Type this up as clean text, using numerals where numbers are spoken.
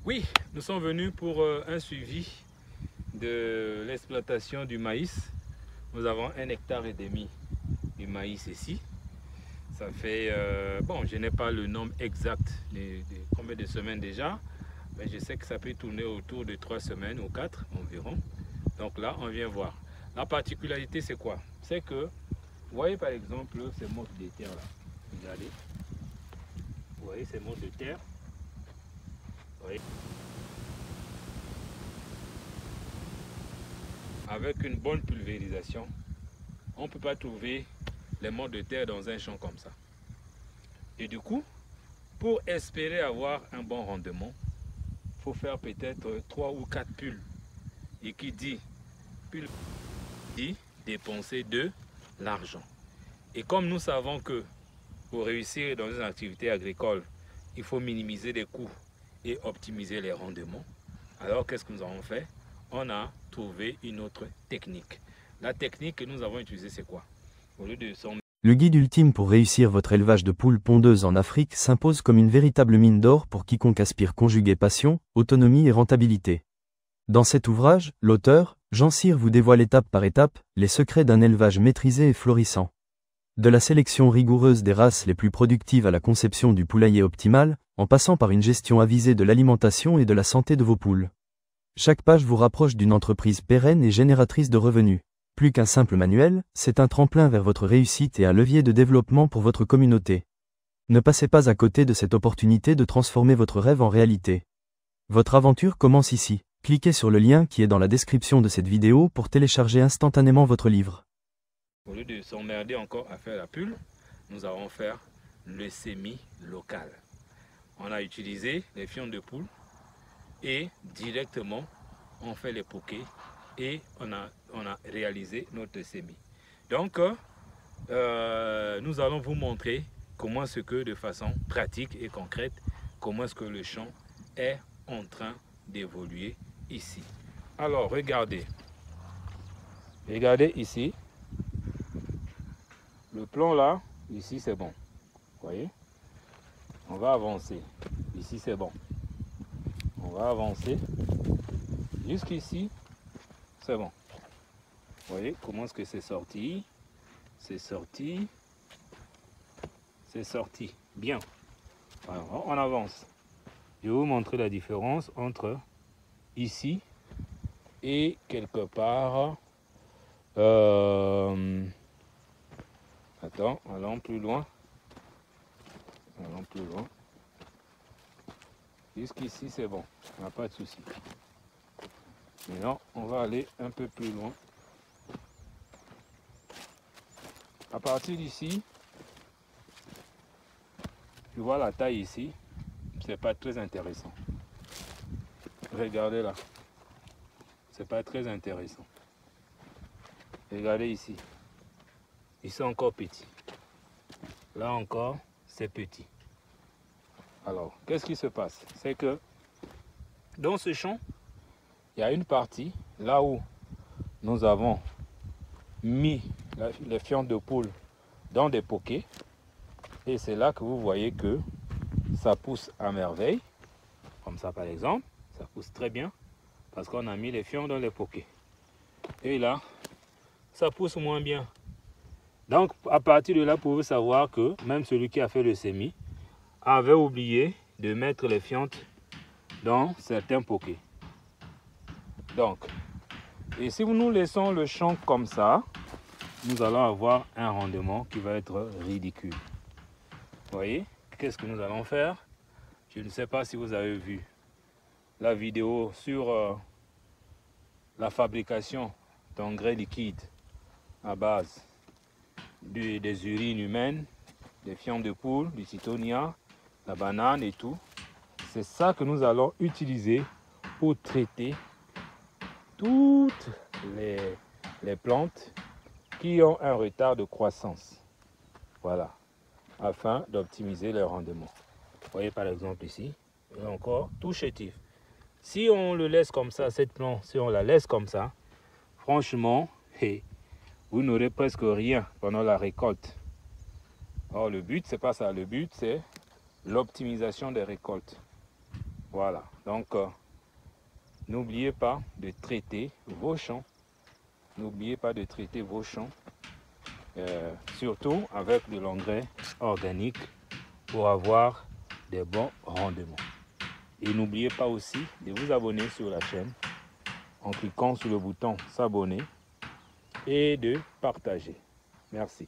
Oui, nous sommes venus pour un suivi de l'exploitation du maïs. Nous avons 1,5 hectare de maïs ici. Ça fait, bon, je n'ai pas le nombre exact de combien de semaines déjà, mais je sais que ça peut tourner autour de 3 semaines ou 4 environ. Donc là, on vient voir. La particularité, c'est quoi? C'est que, vous voyez par exemple ces mottes de terre là. Regardez. Vous voyez ces mottes de terre? Vous voyez? Avec une bonne pulvérisation, on ne peut pas trouver les mottes de terre dans un champ comme ça. Et du coup, pour espérer avoir un bon rendement, il faut faire peut-être 3 ou 4 pulls. Et qui dit pull dit dépenser de l'argent. Et comme nous savons que pour réussir dans une activité agricole, il faut minimiser les coûts et optimiser les rendements, alors qu'est-ce que nous avons fait? On a trouvé une autre technique. La technique que nous avons utilisée, c'est quoi? Au lieu de s'en... Le guide ultime pour réussir votre élevage de poules pondeuses en Afrique s'impose comme une véritable mine d'or pour quiconque aspire conjuguer passion, autonomie et rentabilité. Dans cet ouvrage, l'auteur, Jean Cyr vous dévoile étape par étape les secrets d'un élevage maîtrisé et florissant. De la sélection rigoureuse des races les plus productives à la conception du poulailler optimal, en passant par une gestion avisée de l'alimentation et de la santé de vos poules. Chaque page vous rapproche d'une entreprise pérenne et génératrice de revenus. Plus qu'un simple manuel, c'est un tremplin vers votre réussite et un levier de développement pour votre communauté. Ne passez pas à côté de cette opportunité de transformer votre rêve en réalité. Votre aventure commence ici. Cliquez sur le lien qui est dans la description de cette vidéo pour télécharger instantanément votre livre. Au lieu de s'emmerder encore à faire la pulle, nous allons faire le semi-local. On a utilisé les fientes de poule et directement on fait les poquets et on a réalisé notre semis. Donc nous allons vous montrer comment est-ce que de façon pratique et concrète, comment est-ce que le champ est en train d'évoluer ici. Alors regardez ici, le plan là, ici c'est bon, vous voyez, on va avancer, ici c'est bon, on va avancer, jusqu'ici c'est bon. Vous voyez comment est-ce que c'est sorti, c'est sorti, bien. Alors, on avance. Je vais vous montrer la différence entre ici et quelque part. Attends, allons plus loin. Jusqu'ici, c'est bon, il n'y a pas de souci. Maintenant, on va aller un peu plus loin. À partir d'ici, tu vois la taille ici, c'est pas très intéressant. Regardez là, c'est pas très intéressant. Regardez ici, ils sont encore petits. Là encore, c'est petit. Alors, qu'est-ce qui se passe? C'est que dans ce champ, il y a une partie là où nous avons mis les fientes de poule dans des poquets. Et c'est là que vous voyez que ça pousse à merveille. Comme ça par exemple, ça pousse très bien parce qu'on a mis les fientes dans les poquets. Et là, ça pousse moins bien. Donc à partir de là, vous pouvez savoir que même celui qui a fait le semis avait oublié de mettre les fientes dans certains poquets. Donc, et si nous laissons le champ comme ça, nous allons avoir un rendement qui va être ridicule. Vous voyez, qu'est-ce que nous allons faire? Je ne sais pas si vous avez vu la vidéo sur la fabrication d'engrais liquides à base des urines humaines, des fientes de poule, du citonia, la banane et tout. C'est ça que nous allons utiliser pour traiter toutes les plantes qui ont un retard de croissance. Voilà, afin d'optimiser leur rendement. Vous voyez par exemple ici, il y a encore tout chétif. Si on le laisse comme ça, cette plante, si on la laisse comme ça, franchement, vous n'aurez presque rien pendant la récolte. Or le but, c'est pas ça. Le but, c'est l'optimisation des récoltes. Voilà, donc n'oubliez pas de traiter vos champs. N'oubliez pas de traiter vos champs, surtout avec de l'engrais organique pour avoir des bons rendements. Et n'oubliez pas aussi de vous abonner sur la chaîne en cliquant sur le bouton s'abonner et de partager. Merci.